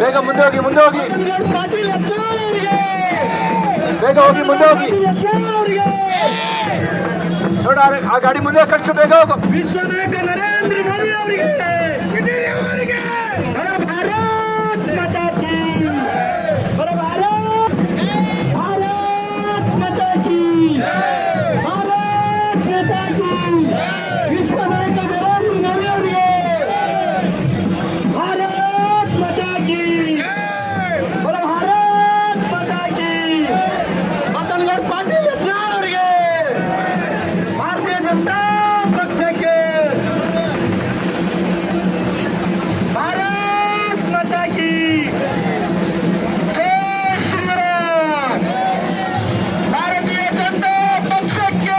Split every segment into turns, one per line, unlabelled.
ಬೇಗ ಮುಂದೆ ಹೋಗಿ ಬೇಗ ಹೋಗಿ ಮುಂದೆ ಹೋಗಿ ನೋಡ ಆ ಗಾಡಿ ಮುಂದೆ ಕಳಿಸು ಬೇಗ ಹೋಗು.
ವಿಶ್ವ ನಾಯಕ ನರೇಂದ್ರ ಮೋದಿ ಅವರಿಗೆ ಭಾರತ್ ಮಾತಾ ಕಿ ಭಾರತ್ ಮಾತಾ ಕಿ ಭಾರತ್ ಮಾತಾ ಕಿ ವಿಶ್ವ ನಾಯಕ ನರೇಂದ್ರ ಮೋದಿ ಅವರಿಗೆ ಭಾರತ್ ಮಾತಾ ಕಿ ಭಾರತ್ ಮಾತಾ ಕಿ ಮತ್ತೊಂದು ಪಾಟೀಲ್ ಯತ್ನಾಳ್ ಅವರಿಗೆ ಭಾರತೀಯ ಜನತಾ ಪಕ್ಷಕ್ಕೆ ಭಾರತ್ ಮಾತಾ ಕಿ ಜೈ ಶ್ರೀರಾಮ್. ಭಾರತೀಯ ಜನತಾ ಪಕ್ಷಕ್ಕೆ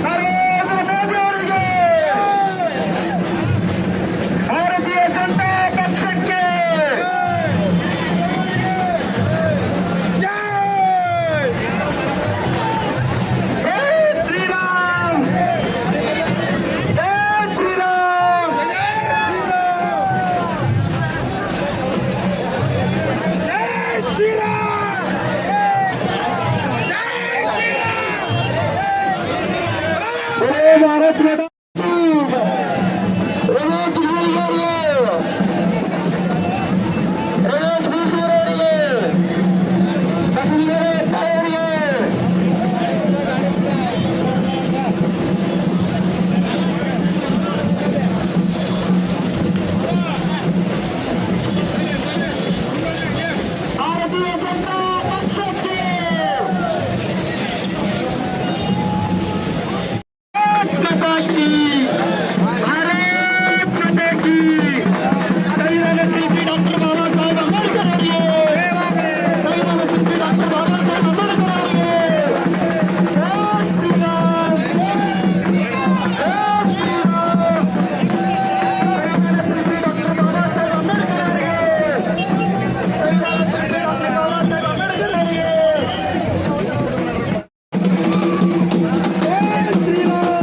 ನರೇಂದ್ರ ಮೋದಿ ಅವರಿಗೆ ಭಾರತೀಯ ಜನತಾ ಪಕ್ಷಕ್ಕೆ ಜೈ ಶ್ರೀರಾಮ್. ಜೈ ಶ್ರೀರಾಮ್. जय भारत माता की रमेश बिजली ಅವರಿಗೆ ರಮೇಶ್ ಬಿಜಲಿ ಅವರಿಗೆ ಬಸವನಗರ ಅವರಿಗೆ ಭಾರತೀಯ ಜನತಾ ಪಕ್ಷಕ್ಕೆ भारत माता की भारत माता की संविधान शिल्पी डॉक्टर बाबा साहेब अंबेडकर ಅವರಿಗೆ संविधान शिल्पी डॉक्टर बाबा साहेब अंबेडकर ಅವರಿಗೆ जय श्री राम. जय श्री राम. संविधान शिल्पी डॉक्टर बाबा साहेब अंबेडकर ಅವರಿಗೆ संविधान शिल्पी डॉक्टर बाबा साहेब अंबेडकर ಅವರಿಗೆ जय श्री राम.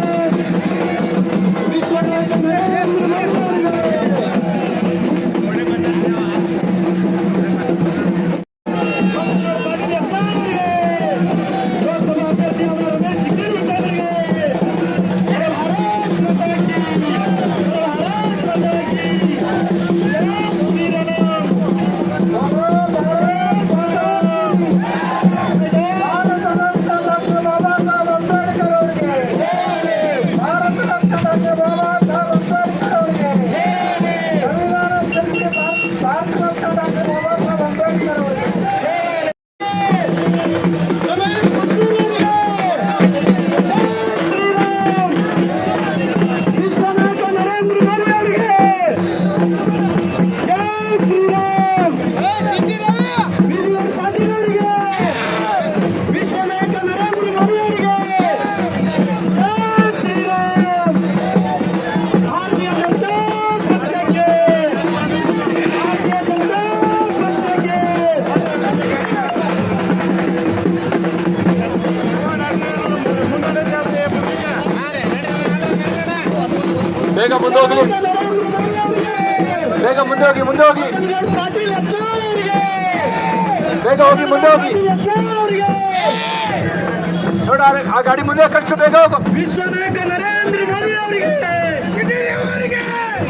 विश्व नायक नरेंद्र मोदी लोकसभा अभ्यर्थी रमेश बिजली ಅವರಿಗೆ भारत माता की भारत माता की जय श्री राम. भारत रत्न ಡಾಕ್ಟರ್ ಬಾಬಾ ಸಾಹೇಬ್ ಅಂಬೇಡ್ಕರ್ ಅವರಿಗೆ ಭಾರತ ರತ್ನ ಡಾಕ್ಟರ್ ಬಾಬಾ ಸಾಹೇಬ್ ಅಂಬೇಡ್ಕರ್ ಅವರಿಗೆ ಸಂವಿಧಾನ ಶಿಲ್ಪಿ ಭಾರತ ರತ್ನ ಡಾಕ್ಟರ್ ಬಾಬಾ ಸಾಹೇಬ್ ಅಂಬೇಡ್ಕರ್ ಅವರಿಗೆ ರಮೇಶ್ ಬಿಜಲಿ ಅವರಿಗೆ ಜೈ ಶ್ರೀರಾಮ್. ವಿಶ್ವ ನಾಯಕ ನರೇಂದ್ರ ಮೋದಿ ಅವರಿಗೆ ಜೈ ಶ್ರೀರಾಮ್. ಬಿಜಲಿ ಪಾಟೀಲ್ ಅವರಿಗೆ ವಿಶ್ವ ನಾಯಕ ನರೇಂದ್ರ ಮೋದಿ ಅವರಿಗೆ ಜೈ ಶ್ರೀರಾಮ್. ಭಾರತೀಯ ಜನತಾ ಪಕ್ಷಕ್ಕೆ ಭಾರತೀಯ ಜನತಾ ಪಕ್ಷಕ್ಕೆ
ಬೇಗ ಮುಂದೆ ಹೋಗಿ ಬೇಗ ಮುಂದೆ ಹೋಗಿ
ಪಾಟೀಲ್ ಯತ್ನಾಳ್ ಅವರಿಗೆ
ಬೇಗ ಹೋಗಿ ಮುಂದೆ ಹೋಗಿ
ಯತ್ನಾಳ್ ಅವರಿಗೆ
ನೋಡ ಆ ಗಾಡಿ ಮುಂದೆ ಕಳಿಸು ಬೇಗ ಹೋಗು.
ವಿಶ್ವ ನಾಯಕ ನರೇಂದ್ರ ಮೋದಿ ಅವರಿಗೆ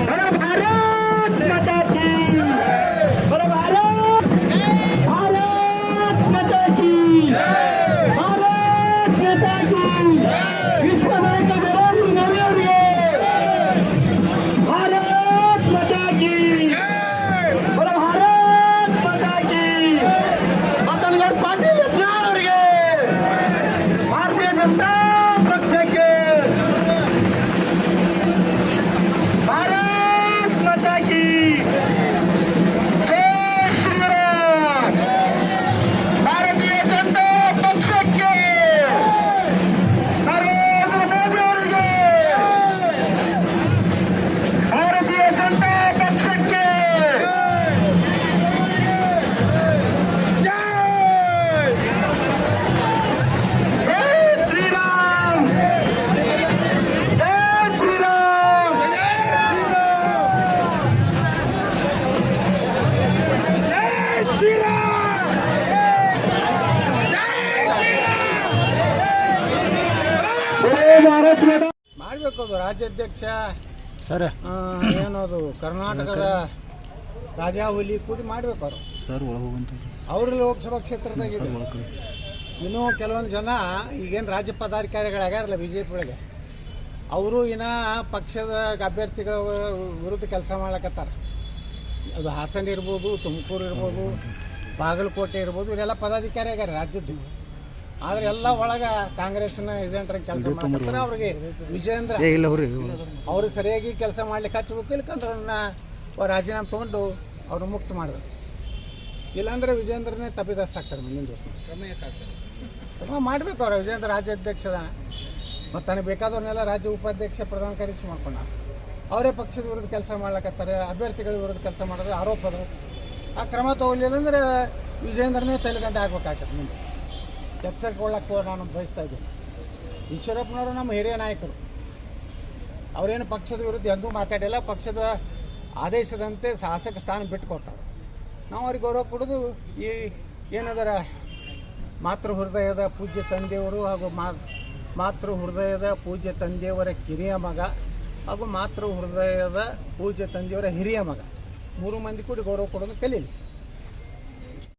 ಭಾರತ್ ಮಾತಾ ಕಿ ಭಾರತ್ ಮಾತಾ ಕಿ ಭಾರತ್ ಮಾತಾ ಕಿ ವಿಶ್ವ ನಾಯಕ ನರೇಂದ್ರ ಮೋದಿ ಅವರಿಗೆ ಭಾರತ್ ಮಾತಾ ಕಿ ಭಾರತ್ ಮಾತಾ ಕಿ ಮತ್ತೊಂದು ಪಾಟೀಲ್ ಯತ್ನಾಳ್ ಅವರಿಗೆ ಭಾರತೀಯ ಜನತಾ ಪಕ್ಷಕ್ಕೆ
ಅದು ರಾಜ್ಯಾಧ್ಯಕ್ಷ
ಸರ್
ಏನದು ಕರ್ನಾಟಕದ ರಾಜಾ ಹುಲಿ ಕೂಡಿ ಮಾಡ್ಬೇಕು ಅವರು
ಸರ್ ಒಳಗೆ ಹೋಗಂತ
ಅವರು ಲೋಕಸಭಾ ಕ್ಷೇತ್ರದಾಗಿದೆ. ಇನ್ನೂ ಕೆಲವೊಂದು ಜನ ಈಗೇನು ರಾಜ್ಯ ಪದಾಧಿಕಾರಿಗಳಾಗ್ಯಾರಲ್ಲ ಬಿ ಜೆ ಪಿ ಒಳಗೆ, ಅವರು ಇನ್ನೂ ಪಕ್ಷದ ಅಭ್ಯರ್ಥಿಗಳ ವಿರುದ್ಧ ಕೆಲಸ ಮಾಡ್ಲಕತ್ತಾರ. ಅದು ಹಾಸನ ಇರ್ಬೋದು, ತುಮಕೂರು ಇರ್ಬೋದು, ಬಾಗಲಕೋಟೆ ಇರ್ಬೋದು, ಇವರೆಲ್ಲ ಪದಾಧಿಕಾರಿ ಆಗ್ಯಾರ ರಾಜ್ಯದ್ದು. ಆದರೆ ಎಲ್ಲ ಒಳಗೆ ಕಾಂಗ್ರೆಸ್ನ ಏಜೆಂಟ್ರ ಕೆಲಸ ಮಾಡ್ತಾರೆ. ಅವ್ರಿಗೆ ವಿಜಯೇಂದ್ರ ಅವ್ರಿಗೆ ಸರಿಯಾಗಿ ಕೆಲಸ ಮಾಡ್ಲಿಕ್ಕೆ ಹಚ್ಬೇಕು, ಇಲ್ಲಕಂದ್ರೆ ಅವ್ರನ್ನ ರಾಜೀನಾಮೆ ತೊಗೊಂಡು ಅವ್ರು ಮುಕ್ತ ಮಾಡಿದ್ರು. ಇಲ್ಲಾಂದ್ರೆ ವಿಜೇಂದ್ರನೇ ತಪ್ಪಿದಸ್ತಾಗ್ತಾರೆ ಮುಂದಿನ ದಿವಸ. ಕ್ರಮ ಮಾಡಬೇಕು ಅವ್ರು. ವಿಜೇಂದ್ರ ರಾಜ್ಯಾಧ್ಯಕ್ಷದ ಮತ್ತು ತನಗೆ ಬೇಕಾದವ್ರನ್ನೆಲ್ಲ ರಾಜ್ಯ ಉಪಾಧ್ಯಕ್ಷ ಪ್ರಧಾನ ಕಾರ್ಯದರ್ಶಿ ಮಾಡ್ಕೊಂಡ ಅವರೇ ಪಕ್ಷದ ವಿರುದ್ಧ ಕೆಲಸ ಮಾಡ್ಲಕತ್ತಾರೆ, ಅಭ್ಯರ್ಥಿಗಳ ವಿರುದ್ಧ ಕೆಲಸ ಮಾಡೋದು ಆರೋಪ ಅದು. ಆ ಕ್ರಮ ತಗೊಳ್ಳಿಲ್ಲ ಅಂದರೆ ವಿಜೇಂದ್ರನೇ ತಲೆಗಂಟೆ ಆಗ್ಬೇಕಾಗ್ತದೆ. ಮುಂದೆ ಎಚ್ಚರಿಕೊಳ್ಳಕ್ಕೆ ನಾನು ಬಯಸ್ತಾ ಇದ್ದೀನಿ. ಈಶ್ವರಪ್ಪನವರು ನಮ್ಮ ಹಿರಿಯ ನಾಯಕರು, ಅವರೇನು ಪಕ್ಷದ ವಿರುದ್ಧ ಎಂದೂ ಮಾತಾಡಿಲ್ಲ. ಪಕ್ಷದ ಆದೇಶದಂತೆ ಶಾಸಕ ಸ್ಥಾನ ಬಿಟ್ಟುಕೊಡ್ತಾರೆ. ನಾವು ಅವ್ರಿಗೆ ಗೌರವ ಕೊಡೋದು ಈ ಏನದರ ಮಾತೃ ಹೃದಯದ ಪೂಜ್ಯ ತಂದೆಯವರು ಹಾಗೂ ಮಾತೃ ಹೃದಯದ ಪೂಜ್ಯ ತಂದೆಯವರ ಕಿರಿಯ ಮಗ ಹಾಗೂ ಮಾತೃ ಹೃದಯದ ಪೂಜ್ಯ ತಂದೆಯವರ ಹಿರಿಯ ಮಗ, 3 ಮಂದಿ ಕೂಡಿ ಗೌರವ ಕೊಡೋದು ಕಲೀಲಿ.